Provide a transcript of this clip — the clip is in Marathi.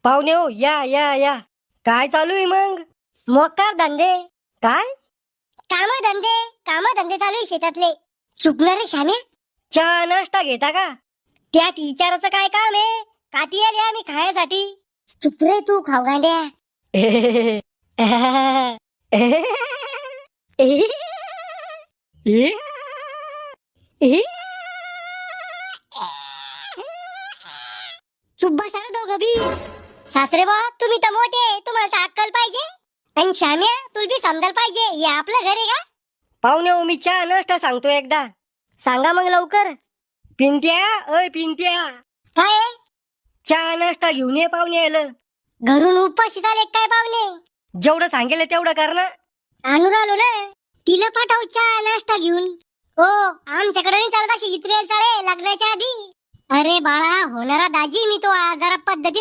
पाहुणे हो, या या या. काय चालू आहे मग? मोकार धंदे. काय? काम धंदे चालू आहे शेतातले. चुकणार रे श्याम्या. चहा नाश्ता घेता का? त्यात विचाराचं काय काम आहे? काती आली आम्ही खाण्यासाठी. चुप रे तू खावगांड्या. चुप बसा रे दोघं बी. सासरे बा तुम्ही तर मोठे, तुम्हाला तर अक्कल पाहिजे. आणि श्याम्या तुला बी समजायला पाहिजे, हे आपलं घर आहे का? पाहुणे हो, मी चहा नाश्ता सांगतो एकदा. सांगा मग लवकर. पिंट्या, अय पिंट्या, काय आहे? चहा नाश्ता घेऊन ये पाहुणे आलं. घरून उपाशी झाले काय पाहुणे? जेवढं सांगेल तेवढं कर ना. आणून आलो ना. तिला पाठव चहा नाश्ता घेऊन. हो आमच्याकडे नाही चालत अशी इतरेल चाळे लग्नाच्या आधी. अरे बाळा होणारा दाजी, मी तो जरा पद्धतीने